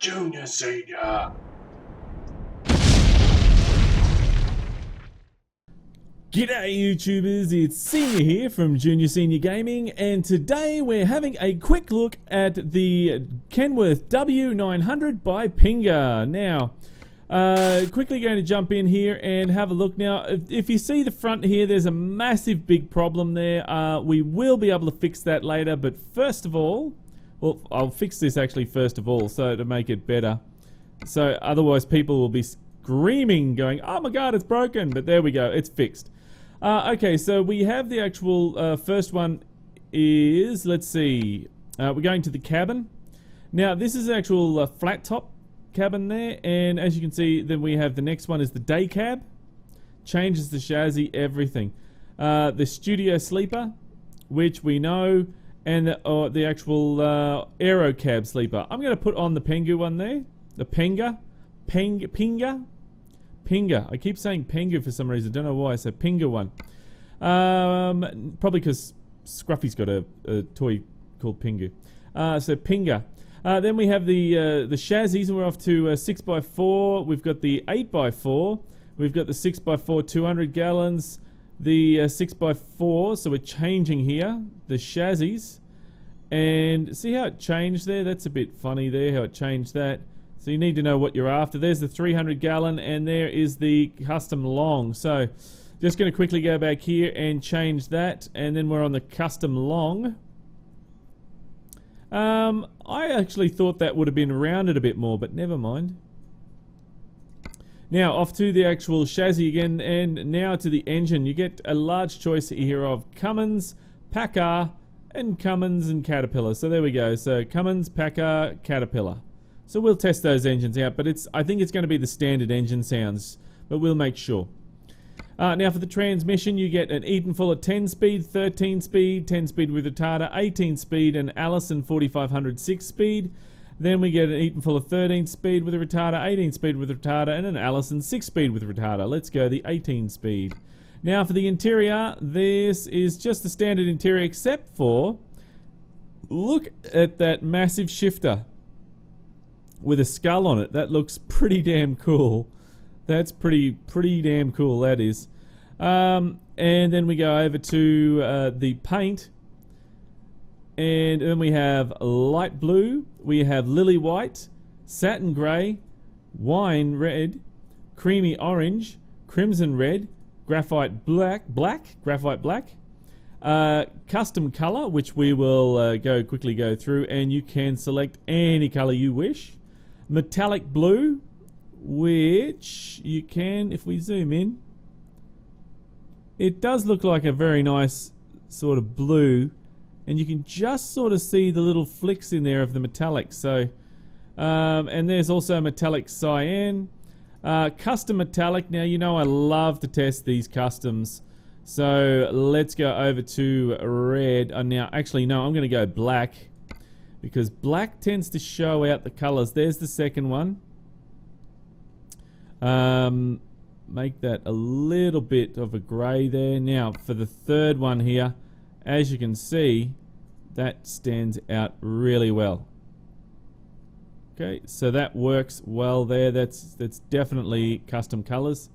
Junior Senior. G'day YouTubers, it's Senior here from Junior Senior Gaming, and today we're having a quick look at the Kenworth W900 by Pinga. Now, quickly going to jump in here and have a look. Now, if you see the front here, there's a massive big problem there. We will be able to fix that later, but first of all, well, I'll fix this actually first of all, so to make it better. So otherwise people will be screaming, going, oh my god, it's broken, but there we go, it's fixed. Okay, so we have the actual first one is, let's see, we're going to the cabin. Now this is the actual flat top cabin there, and as you can see, then we have the next one is the day cab. Changes the chassis, everything. The studio sleeper, which we know, and the actual aero cab sleeper. I'm going to put on the Pinga one there. The Pinga. I keep saying Pinga for some reason. I don't know why. So Pinga one. Probably because Scruffy's got a toy called Pinga. So Pinga. Then we have the chassis. We're off to 6x4. We've got the 8x4. We've got the 6x4 200 gallons. The 6x4. So we're changing here the chassis. And see how it changed there? That's a bit funny there, how it changed that. So you need to know what you're after. There's the 300 gallon, and there is the custom long. So just going to quickly go back here and change that, and then we're on the custom long. I actually thought that would have been rounded a bit more, but never mind. Now off to the actual chassis again, and now to the engine. You get a large choice here of Cummins, Packard, and Cummins and Caterpillar. So there we go. So Cummins, Packard, Caterpillar. So we'll test those engines out, but I think it's going to be the standard engine sounds, but we'll make sure. Now for the transmission, you get an Eaton Fuller 10-speed, 13-speed, 10-speed with retarder, 18-speed, and Allison 4500 6-speed. Then we get an Eaton Fuller 13-speed with a retarder, 18-speed with retarder, and an Allison 6-speed with retarder. Let's go the 18-speed. Now for the interior, this is just the standard interior, except for, look at that massive shifter with a skull on it. That looks pretty damn cool. That's pretty damn cool, that is. And then we go over to the paint, and then we have light blue, we have lily white, satin grey, wine red, creamy orange, crimson red, graphite black, custom color, which we will quickly go through, and you can select any color you wish. Metallic blue, which you can, if we zoom in, it does look like a very nice sort of blue, and you can just sort of see the little flicks in there of the metallic. So and there's also metallic cyan, custom metallic. Now you know I love to test these customs, so let's go over to red. Now actually no, I'm going to go black, because black tends to show out the colors. There's the second one. Make that a little bit of a grey there. Now for the third one here, as you can see, that stands out really well. Okay, so that works well there. That's definitely custom colors.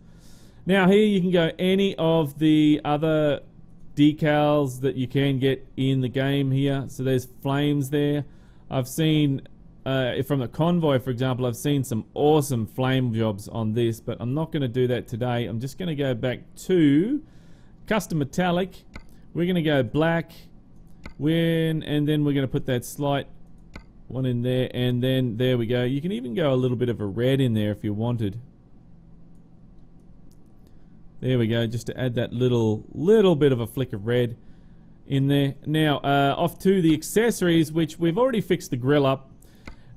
Now here you can go any of the other decals that you can get in the game here. So there's flames there. I've seen from the Convoy, for example, I've seen some awesome flame jobs on this, but I'm not going to do that today. I'm just going to go back to custom metallic. We're going to go black, and then we're going to put that slight one in there, and then there we go. You can even go a little bit of a red in there if you wanted. There we go, just to add that little bit of a flick of red in there. Now off to the accessories, which we've already fixed the grill up.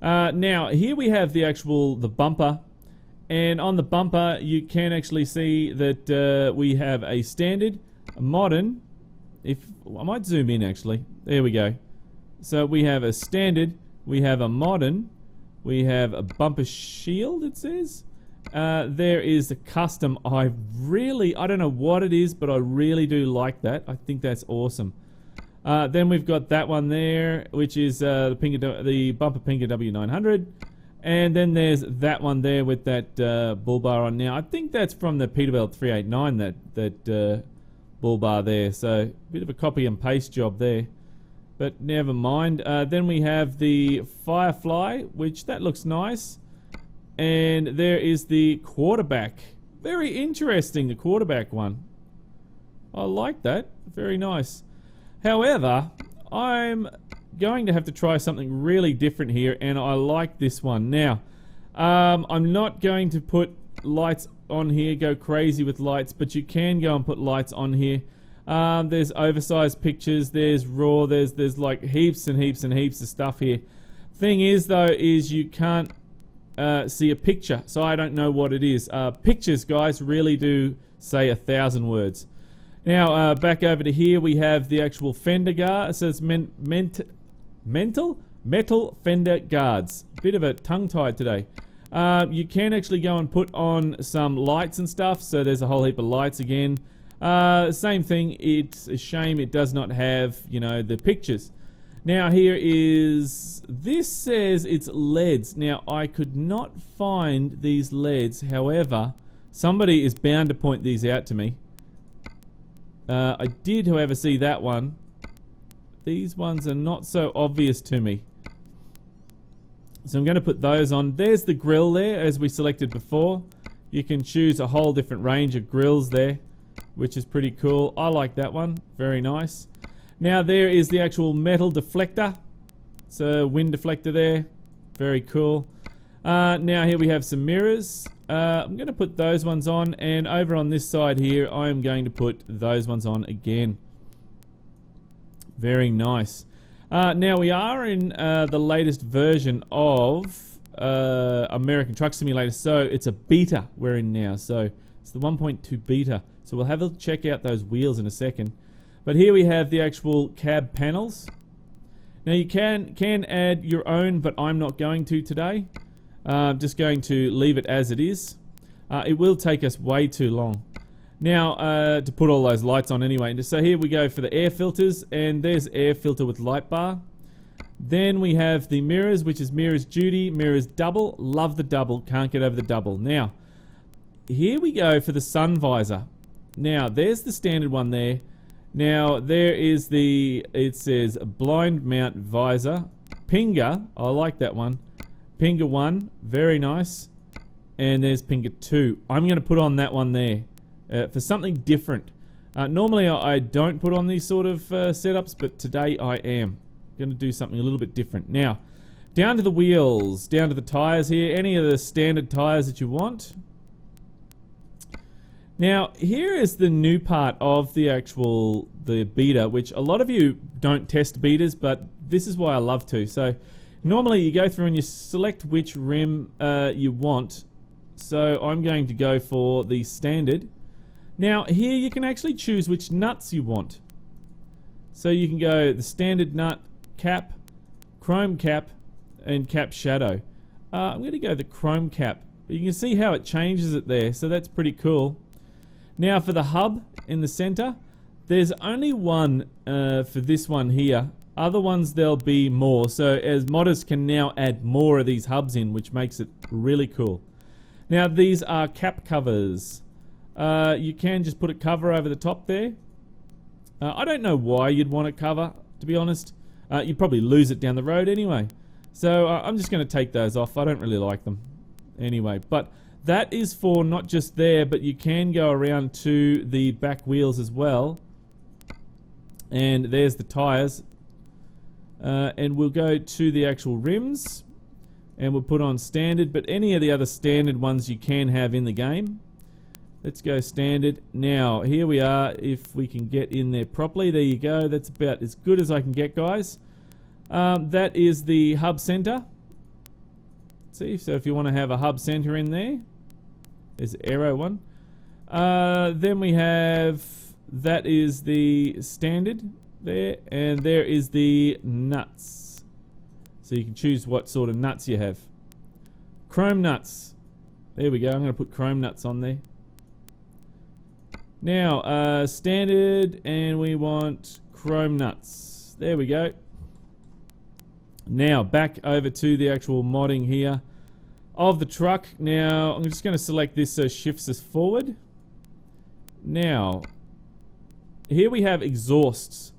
Now here we have the bumper, and on the bumper you can actually see that we have a standard, a modern. If I might zoom in actually, there we go. So we have a standard, we have a modern, we have a bumper shield, it says. There is a custom. I don't know what it is, but I really do like that. I think that's awesome. Then we've got that one there, which is the bumper Pinga W900. And then there's that one there with that bull bar on. Now I think that's from the Peterbilt 389, that bull bar there. So a bit of a copy and paste job there, but never mind. Then we have the Firefly, which that looks nice. And there is the quarterback. Very interesting, the quarterback one. I like that. Very nice. However, I'm going to have to try something really different here, and I like this one. Now, I'm not going to put lights on here, go crazy with lights, but you can go and put lights on here. There's oversized pictures, there's raw, there's like heaps and heaps and heaps of stuff here. Thing is though, is you can't see a picture, so I don't know what it is. Pictures, guys, really do say 1,000 words. Now, back over to here, we have the actual fender guard. So it's metal fender guards. Bit of a tongue-tied today. You can actually go and put on some lights and stuff. So there's a whole heap of lights again. Same thing. It's a shame it does not have, you know, the pictures. Now here is, this says it's LEDs. Now I could not find these LEDs. However, somebody is bound to point these out to me. I did, however, see that one. These ones are not so obvious to me. So I'm going to put those on. There's the grill there, as we selected before. You can choose a whole different range of grills there, which is pretty cool. I like that one. Very nice. Now there is the actual metal deflector. It's a wind deflector there. Very cool. Now here we have some mirrors. I'm going to put those ones on, and over on this side here I'm going to put those ones on again. Very nice. Now we are in the latest version of American Truck Simulator, so it's a beta we're in now. So it's the 1.2 beta. So we'll have a check out those wheels in a second. But here we have the actual cab panels. Now you can add your own, but I'm not going to today. Just going to leave it as it is. It will take us way too long. Now, to put all those lights on anyway. So here we go for the air filters, and there's air filter with light bar. Then we have the mirrors, which is mirrors duty, mirrors double. Love the double, can't get over the double. Now, here we go for the sun visor. Now, there's the standard one there. Now, there is the, it says blind mount visor. Pinga, I like that one. Pinga 1, very nice. And there's Pinga 2. I'm going to put on that one there for something different. Normally I don't put on these sort of setups, but today I am going to do something a little bit different. Now, down to the wheels, down to the tyres here. Any of the standard tyres that you want. Now, here is the new part of the beta, which a lot of you don't test betas, but this is why I love to. So, normally you go through and you select which rim you want. So I'm going to go for the standard. Now here you can actually choose which nuts you want. So you can go the standard nut, cap, chrome cap, and cap shadow. I'm going to go the chrome cap. You can see how it changes it there, so that's pretty cool. Now for the hub in the center, there's only one for this one here. Other ones there'll be more, so as modders can now add more of these hubs in, which makes it really cool. Now these are cap covers. You can just put a cover over the top there. I don't know why you'd want a cover, to be honest. You'd probably lose it down the road anyway. So I'm just going to take those off. I don't really like them anyway. But that is for not just there, but you can go around to the back wheels as well. And there's the tyres. And we'll go to the actual rims. And we'll put on standard, but any of the other standard ones you can have in the game. Let's go standard. Now, here we are. If we can get in there properly, there you go. That's about as good as I can get, guys. That is the hub center. See, so if you want to have a hub center in there, there's the arrow one. Then we have, that is the standard there, and there is the nuts. So you can choose what sort of nuts you have. Chrome nuts. There we go. I'm going to put chrome nuts on there. Now, standard, and we want chrome nuts. There we go. Now, back over to the actual modding here. of the truck. Now, I'm just going to select this so it shifts us forward. Now, here we have exhausts.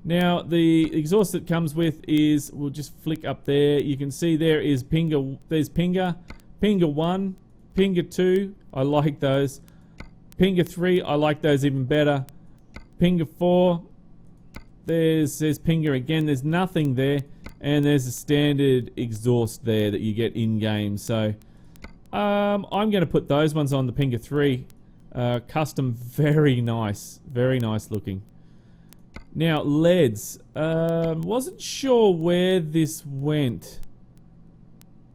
Now, the exhaust that comes with is, we'll just flick up there. You can see there is Pinga, there's Pinga, Pinga 1, Pinga 2, I like those. Pinga 3, I like those even better. Pinga 4, there's Pinga again, there's nothing there. And there's a standard exhaust there that you get in-game. So, I'm going to put those ones on the Pinga 3. Custom, very nice looking. Now, LEDs. Wasn't sure where this went.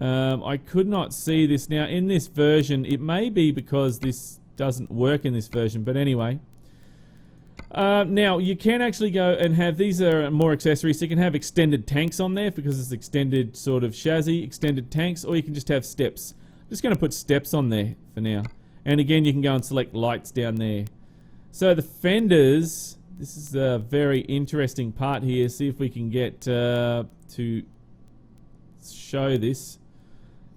I could not see this. Now, in this version, it may be because this doesn't work in this version, but anyway. Now, you can actually go and have, these are more accessories, so you can have extended tanks on there because it's extended sort of chassis, extended tanks, or you can just have steps. I'm just going to put steps on there for now. And again, you can go and select lights down there. So the fenders, this is a very interesting part here. See if we can get to show this.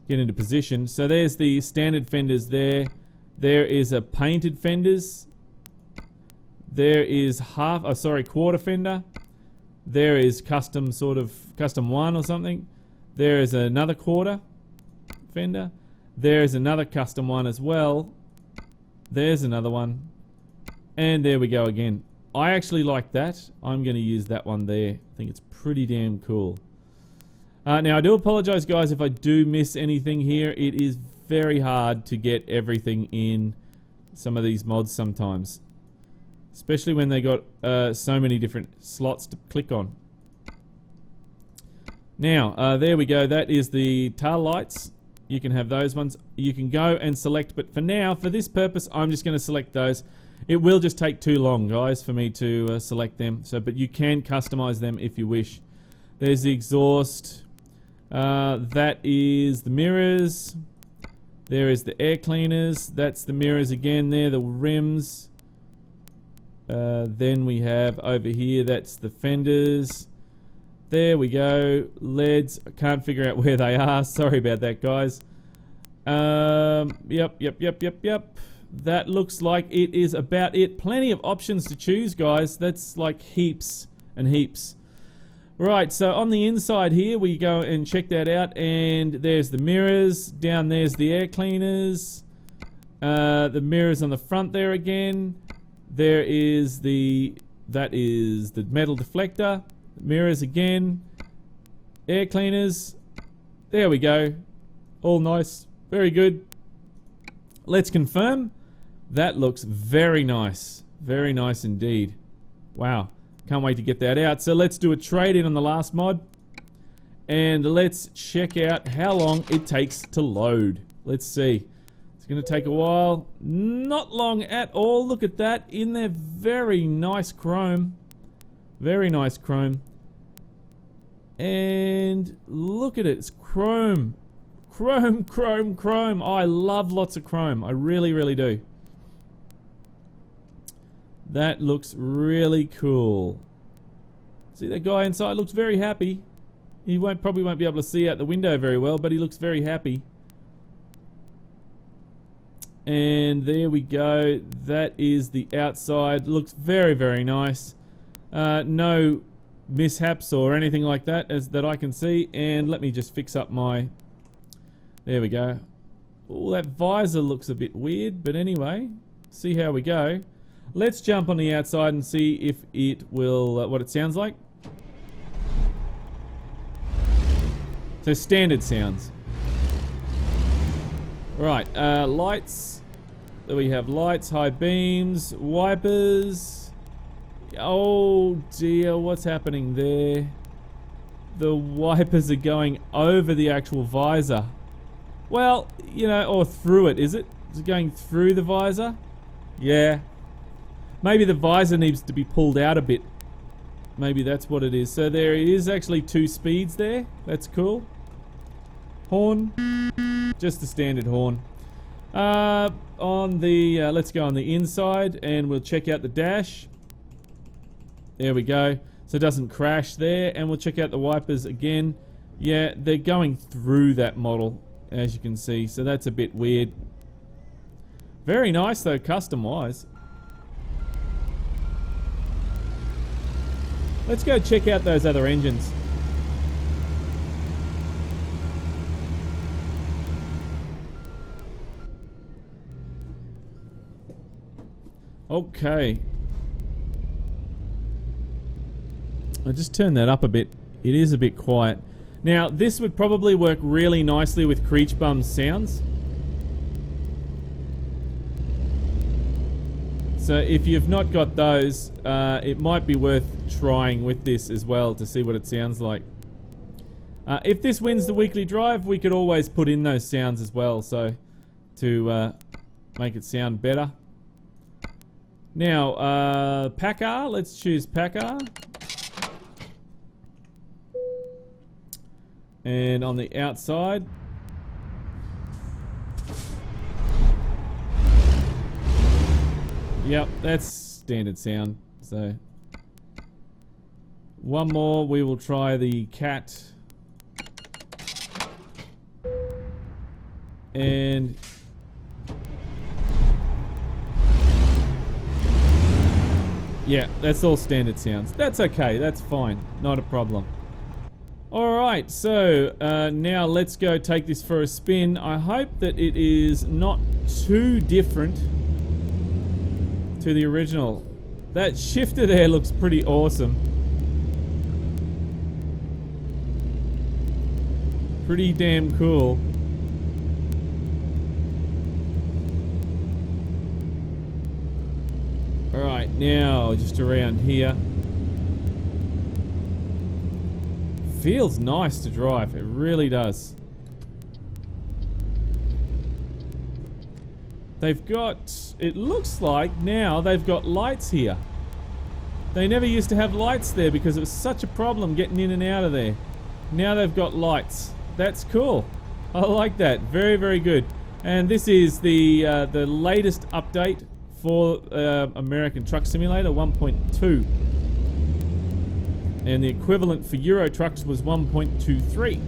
Get into position. So there's the standard fenders there. There is a painted fenders. There is quarter fender. There is custom 1 or something. There is another quarter fender. There is another custom one as well. There's another one. And there we go again. I actually like that. I'm going to use that one there. I think it's pretty damn cool. Now I do apologize guys if I do miss anything here. It is very hard to get everything in some of these mods sometimes. Especially when they got so many different slots to click on. Now, there we go. That is the taillights. You can have those ones. You can go and select, but for now, for this purpose, I'm just going to select those. It will just take too long, guys, for me to select them. So, but you can customize them if you wish. There's the exhaust. That is the mirrors. There is the air cleaners. That's the mirrors again there, the rims. Then we have over here, that's the fenders. There we go. LEDs. I can't figure out where they are. Sorry about that, guys. Yep. That looks like it is about it. Plenty of options to choose, guys. That's like heaps and heaps. Right, so on the inside here, we go and check that out. And there's the mirrors. Down there's the air cleaners. The mirrors on the front there again. There is that is the metal deflector. Mirrors again. Air cleaners. There we go. All nice. Very good. Let's confirm. That looks very nice. Very nice indeed. Wow. Can't wait to get that out. So let's do a trade-in on the last mod. And let's check out how long it takes to load. Let's see. It's going to take a while. Not long at all. Look at that. In there, very nice chrome. Very nice chrome. And look at it. It's chrome. Chrome. Oh, I love lots of chrome. I really, really do. That looks really cool. See that guy inside looks very happy. He probably won't be able to see out the window very well, but he looks very happy. And there we go. That is the outside. Looks very, very nice. No mishaps or anything like that that I can see. And let me just fix up my... There we go. Oh, that visor looks a bit weird, but anyway, see how we go. Let's jump on the outside and see if it will, what it sounds like. So standard sounds. Right, lights. So we have lights, high beams, wipers. Oh dear, what's happening there? The wipers are going over the actual visor. Well, you know, or through it, is it? Is it going through the visor? Yeah. Maybe the visor needs to be pulled out a bit. Maybe that's what it is. So there is actually 2 speeds there. That's cool. Horn. Just the standard horn. On the let's go on the inside and we'll check out the dash. There we go. So it doesn't crash there. And we'll check out the wipers again. Yeah, they're going through that model. as you can see. So that's a bit weird. Very nice though, custom wise. Let's go check out those other engines. Okay. I'll just turn that up a bit. It is a bit quiet. Now, this would probably work really nicely with Creech Bum's sounds. So if you've not got those, it might be worth trying with this as well to see what it sounds like. If this wins the weekly drive, we could always put in those sounds as well, so to make it sound better. Now, Packard, let's choose Packard. And on the outside, yep, that's standard sound. So, one more, we will try the Cat. And yeah, that's all standard sounds. That's okay, that's fine, not a problem. Alright, so now let's go take this for a spin. I hope that it is not too different to the original. That shifter there looks pretty awesome. Pretty damn cool. Alright, now just around here. Feels nice to drive, it really does. They've got, it looks like now they've got lights here. They never used to have lights there because it was such a problem getting in and out of there. Now they've got lights. That's cool. I like that. Very, very good. And this is the latest update for American Truck Simulator 1.2. And the equivalent for Euro trucks was 1.23.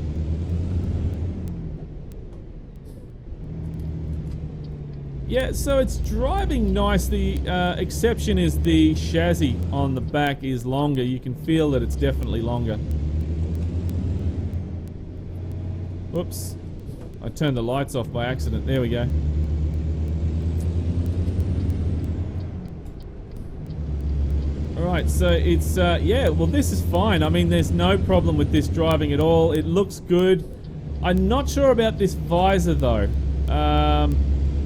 Yeah, so it's driving nice. The exception is the chassis on the back is longer. You can feel that it's definitely longer. Whoops. I turned the lights off by accident. There we go. Alright, so it's, yeah, well this is fine. I mean, there's no problem with this driving at all. It looks good. I'm not sure about this visor though.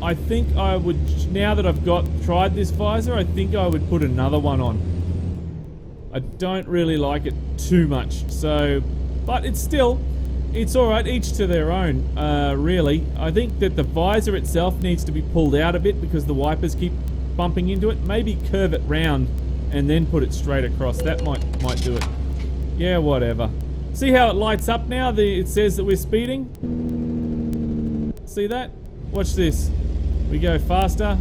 I think I would, now that I've tried this visor, I think I would put another one on. I don't really like it too much, so, but it's still, it's alright, each to their own, really. I think that the visor itself needs to be pulled out a bit because the wipers keep bumping into it. Maybe curve it round and then put it straight across. That might do it. Yeah, whatever. See how it lights up now? It says that we're speeding. See that? Watch this. We go faster.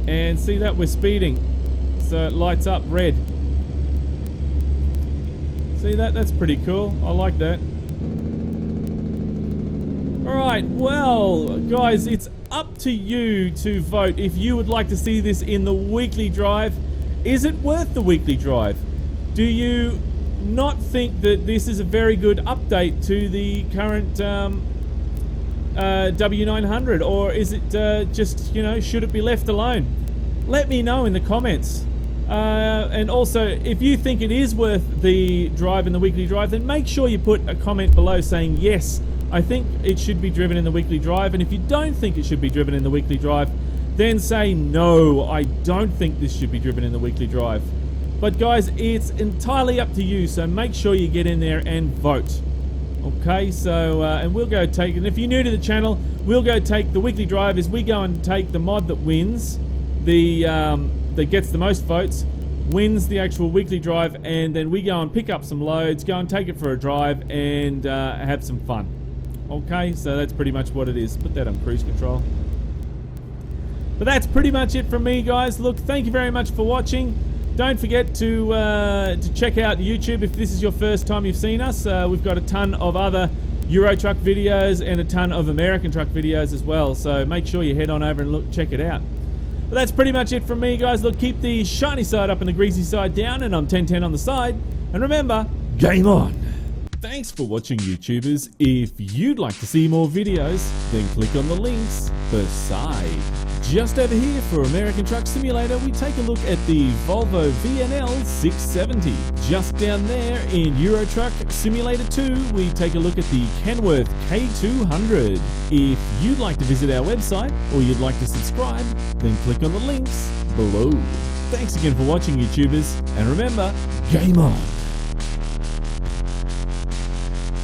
And see that? We're speeding. So it lights up red. See that? That's pretty cool. I like that. Alright, well, guys, it's up to you to vote if you would like to see this in the weekly drive. Is it worth the weekly drive? Do you not think that this is a very good update to the current W900, or is it just, you know, should it be left alone? Let me know in the comments. And also, if you think it is worth the drive in the weekly drive, then make sure you put a comment below saying yes, I think it should be driven in the weekly drive. And if you don't think it should be driven in the weekly drive, then say no, I don't think this should be driven in the weekly drive. But guys, it's entirely up to you, so make sure you get in there and vote. Okay, so, and we'll go take, and if you're new to the channel, we'll go take the weekly drive as we go and take the mod that wins, that gets the most votes, wins the actual weekly drive, and then we go and pick up some loads, go and take it for a drive, and have some fun. Okay, so that's pretty much what it is. Put that on cruise control. But that's pretty much it from me, guys. Look, thank you very much for watching. Don't forget to check out YouTube if this is your first time you've seen us. We've got a ton of other Euro truck videos and a ton of American truck videos as well. So make sure you head on over and check it out. But that's pretty much it from me, guys. Look, keep the shiny side up and the greasy side down, and I'm 1010 on the side. And remember, game on! Thanks for watching, YouTubers. If you'd like to see more videos, then click on the links beside. Just over here for American Truck Simulator, we take a look at the Volvo VNL 670. Just down there in Euro Truck Simulator 2, we take a look at the Kenworth K200. If you'd like to visit our website or you'd like to subscribe, then click on the links below. Thanks again for watching, YouTubers, and remember, game on!